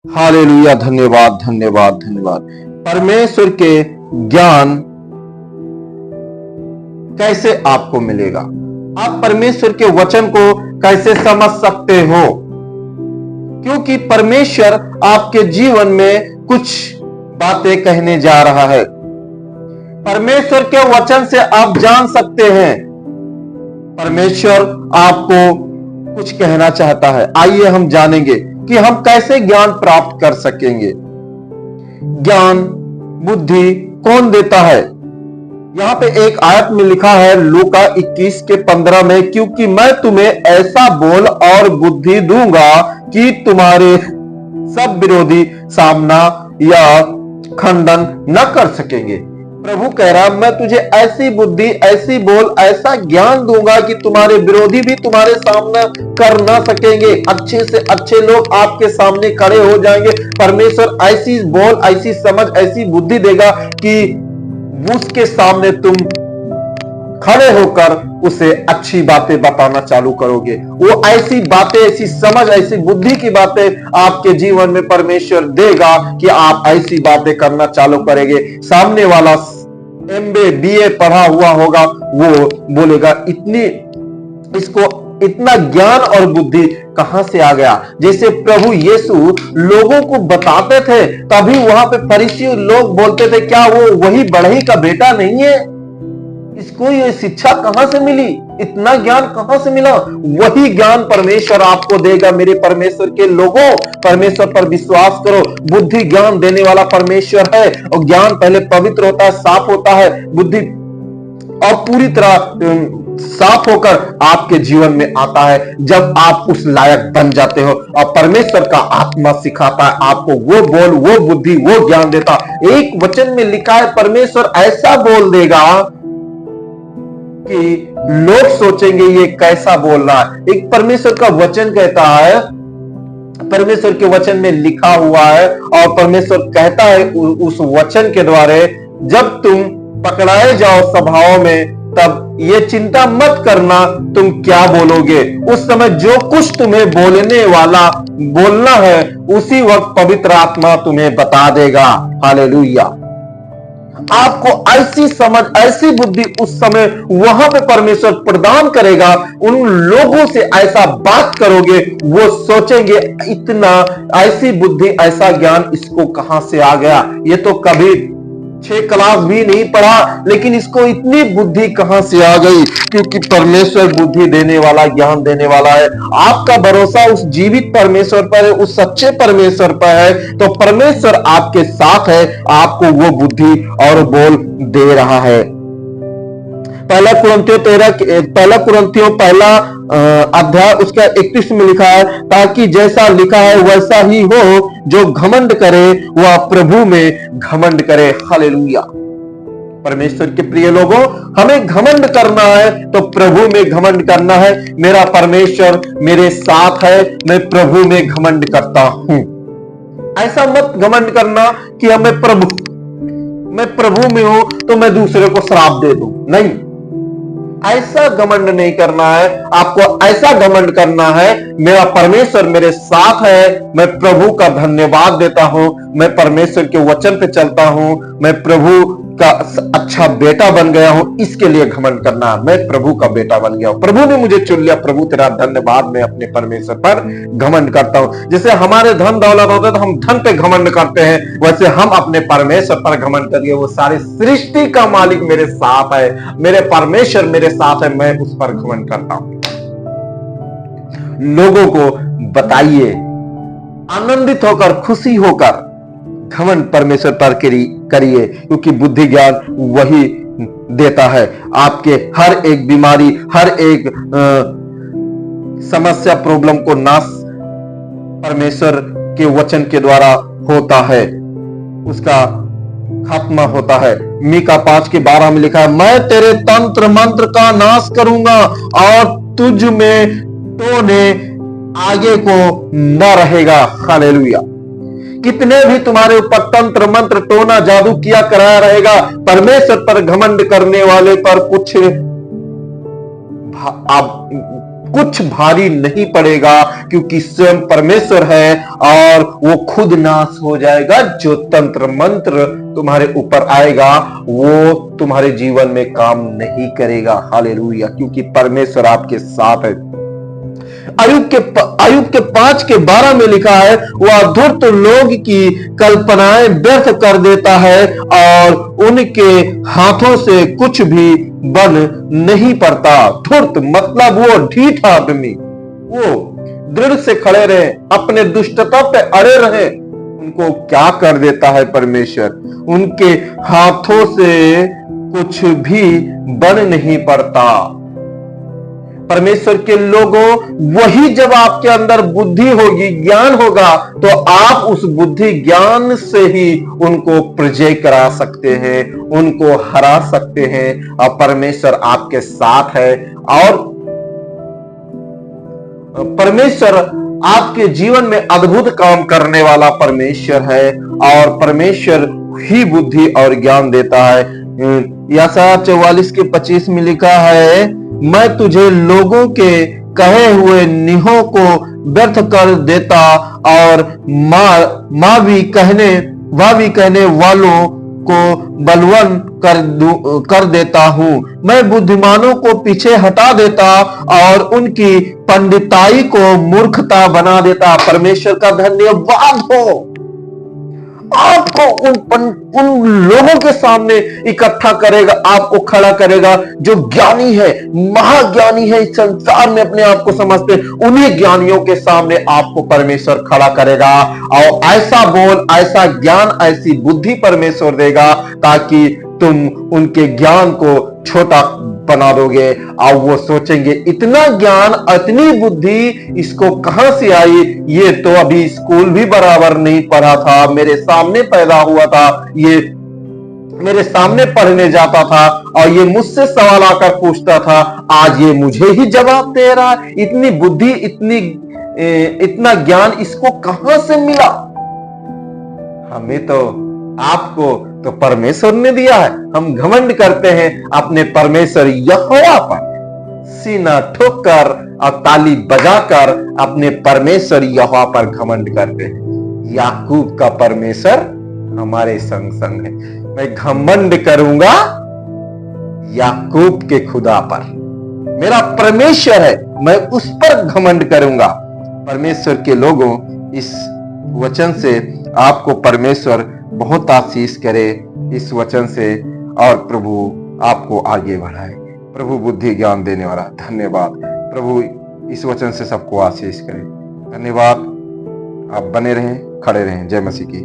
Hallelujah. धन्यवाद धन्यवाद धन्यवाद। परमेश्वर के ज्ञान कैसे आपको मिलेगा? आप परमेश्वर के वचन को कैसे समझ सकते हो? क्योंकि परमेश्वर आपके जीवन में कुछ बातें कहने जा रहा है। परमेश्वर के वचन से आप जान सकते हैं परमेश्वर आपको कुछ कहना चाहता है। आइए हम जानेंगे कि हम कैसे ज्ञान प्राप्त कर सकेंगे। ज्ञान बुद्धि कौन देता है? यहां पे एक आयत में लिखा है लूका 21:15 में, क्योंकि मैं तुम्हें ऐसा बोल और बुद्धि दूंगा कि तुम्हारे सब विरोधी सामना या खंडन न कर सकेंगे। प्रभु कह रहा मैं तुझे ऐसी बुद्धि, ऐसी बोल, ऐसा ज्ञान दूंगा कि तुम्हारे विरोधी भी तुम्हारे सामना कर ना सकेंगे। अच्छे से अच्छे लोग आपके सामने खड़े हो जाएंगे। परमेश्वर ऐसी बोल, ऐसी समझ, ऐसी बुद्धि देगा कि उसके सामने तुम खड़े होकर उसे अच्छी बातें बताना चालू करोगे। वो ऐसी बातें, ऐसी समझ, ऐसी बुद्धि की बातें आपके जीवन में परमेश्वर देगा कि आप ऐसी बातें करना चालू करेंगे। सामने वाला MBA BA पढ़ा हुआ होगा, वो बोलेगा इसको इतना ज्ञान और बुद्धि कहां से आ गया? जैसे प्रभु यीशु लोगों को बताते थे, तभी वहां पे फरीसी लोग बोलते थे क्या वो वही बढ़ई का बेटा नहीं है? इसको ये शिक्षा कहां से मिली? इतना ज्ञान कहां से मिला? वही ज्ञान परमेश्वर आपको देगा। मेरे परमेश्वर के लोगों, परमेश्वर पर विश्वास करो। बुद्धि ज्ञान देने वाला परमेश्वर है। और ज्ञान पहले पवित्र होता है, साफ होता है। बुद्धि और पूरी तरह साफ होकर आपके जीवन में आता है जब आप उस लायक बन जाते हो। और परमेश्वर का आत्मा सिखाता है आपको, वो बोल, वो बुद्धि, वो ज्ञान देता। एक वचन में लिखा है परमेश्वर ऐसा बोल देगा कि लोग सोचेंगे ये कैसा बोल रहा है। एक परमेश्वर का वचन कहता है, परमेश्वर के वचन में लिखा हुआ है और परमेश्वर कहता है उस वचन के द्वारा, जब तुम पकड़ाए जाओ सभाओं में तब ये चिंता मत करना तुम क्या बोलोगे। उस समय जो कुछ तुम्हें बोलना है उसी वक्त पवित्र आत्मा तुम्हें बता देगा। हालेलुया। आपको ऐसी समझ, ऐसी बुद्धि उस समय वहां पे परमेश्वर प्रदान करेगा। उन लोगों से ऐसा बात करोगे, वो सोचेंगे इतना ऐसी बुद्धि, ऐसा ज्ञान इसको कहां से आ गया? ये तो कभी 6 क्लास भी नहीं पढ़ा, लेकिन इसको इतनी बुद्धि कहां से आ गई? क्योंकि परमेश्वर बुद्धि देने वाला, ज्ञान देने वाला है। आपका भरोसा उस जीवित परमेश्वर पर है, उस सच्चे परमेश्वर पर है, तो परमेश्वर आपके साथ है, आपको वो बुद्धि और बोल दे रहा है। पहला कुरिन्थियों पहला अध्याय उसका 31 में लिखा है, ताकि जैसा लिखा है वैसा ही हो, जो घमंड करे वह प्रभु में घमंड करे। हालेलुया। परमेश्वर के प्रिय लोगों, हमें घमंड करना है तो प्रभु में घमंड करना है। मेरा परमेश्वर मेरे साथ है, मैं प्रभु में घमंड करता हूं। ऐसा मत घमंड करना कि मैं प्रभु में हूं तो मैं दूसरे को श्राप दे दूं। नहीं, ऐसा घमंड नहीं करना है। आपको ऐसा घमंड करना है, मेरा परमेश्वर मेरे साथ है, मैं प्रभु का धन्यवाद देता हूं, मैं परमेश्वर के वचन पे चलता हूं, मैं प्रभु का अच्छा बेटा बन गया हूं, इसके लिए घमंड करना। मैं प्रभु का बेटा बन गया हूं, प्रभु ने मुझे चुन लिया, प्रभु तेरा धन्यवाद। मैं अपने परमेश्वर पर घमंड करता हूं। जैसे हमारे धन दौलत होता है तो हम धन पे घमंड करते हैं, वैसे हम अपने परमेश्वर पर घमंड करिए। वो सारी सृष्टि का मालिक मेरे साथ है, मेरे परमेश्वर मेरे साथ है, मैं उस पर घमंड करता हूं। लोगों को बताइए, आनंदित होकर, खुशी होकर घमंड परमेश्वर पर करिए, क्योंकि बुद्धि ज्ञान वही देता है। आपके हर एक बीमारी, हर एक समस्या, प्रॉब्लम को नाश परमेश्वर के वचन के द्वारा होता है, उसका खात्मा होता है। मीका 5:12 में लिखा है, मैं तेरे तंत्र मंत्र का नाश करूंगा और तुझ में टोने आगे को न रहेगा। हालेलुया। कितने भी तुम्हारे ऊपर तंत्र मंत्र, टोना, जादू किया कराया रहेगा, परमेश्वर पर घमंड करने वाले पर कुछ कुछ भारी नहीं पड़ेगा, क्योंकि स्वयं परमेश्वर है और वो खुद नाश हो जाएगा। जो तंत्र मंत्र तुम्हारे ऊपर आएगा वो तुम्हारे जीवन में काम नहीं करेगा। हालेलुया, क्योंकि परमेश्वर आपके साथ है। आयुब के 5:12 में लिखा है, वह धूर्त लोग की कल्पनाएं व्यर्थ कर देता है और उनके हाथों से कुछ भी बन नहीं पड़ता। धूर्त मतलब वो ढीठ आदमी, वो दृढ़ से खड़े रहे, अपने दुष्टता पे अड़े रहे, उनको क्या कर देता है परमेश्वर, उनके हाथों से कुछ भी बन नहीं पड़ता। परमेश्वर के लोगों, वही जब आपके अंदर बुद्धि होगी, ज्ञान होगा, तो आप उस बुद्धि ज्ञान से ही उनको प्रजय करा सकते हैं, उनको हरा सकते हैं। और परमेश्वर आपके साथ है और परमेश्वर आपके जीवन में अद्भुत काम करने वाला परमेश्वर है और परमेश्वर ही बुद्धि और ज्ञान देता है। यशायाह 44:25 में लिखा है, मैं तुझे लोगों के कहे हुए निहों को व्यर्थ कर देता और मां भी कहने वालों को बलवन कर देता हूं। मैं बुद्धिमानों को पीछे हटा देता और उनकी पंडिताई को मूर्खता बना देता। परमेश्वर का धन्यवाद हो, आपको उन लोगों के सामने इकट्ठा करेगा, आपको खड़ा करेगा जो ज्ञानी है, महाज्ञानी है, इस संसार में अपने आप को समझते, उन्हीं ज्ञानियों के सामने आपको परमेश्वर खड़ा करेगा और ऐसा बोल, ऐसा ज्ञान, ऐसी बुद्धि परमेश्वर देगा ताकि तुम उनके ज्ञान को छोटा बना दोगे और वो सोचेंगे इतना ज्ञान, इतनी बुद्धि इसको कहां से आई, ये तो अभी स्कूल भी बराबर नहीं पढ़ा था, मेरे सामने पैदा हुआ था, ये मेरे सामने पढ़ने जाता था और ये मुझसे सवाल आकर पूछता था, आज ये मुझे ही जवाब दे रहा है। इतनी बुद्धि, इतना ज्ञान इसको कहां से मिला? हमें तो, आपको तो परमेश्वर ने दिया है। हम घमंड करते हैं अपने परमेश्वर यहोवा पर, सीना ठोककर और ताली बजाकर अपने परमेश्वर यहोवा पर घमंड करते हैं। याकूब का परमेश्वर हमारे संग संग है। मैं घमंड करूंगा याकूब के खुदा पर, मेरा परमेश्वर है, मैं उस पर घमंड करूंगा। परमेश्वर के लोगों, इस वचन से आपको परमेश्वर बहुत आशीष करे, इस वचन से, और प्रभु आपको आगे बढ़ाए। प्रभु बुद्धि ज्ञान देने वाला, धन्यवाद प्रभु, इस वचन से सबको आशीष करे। धन्यवाद। आप बने रहें, खड़े रहें। जय मसीह की।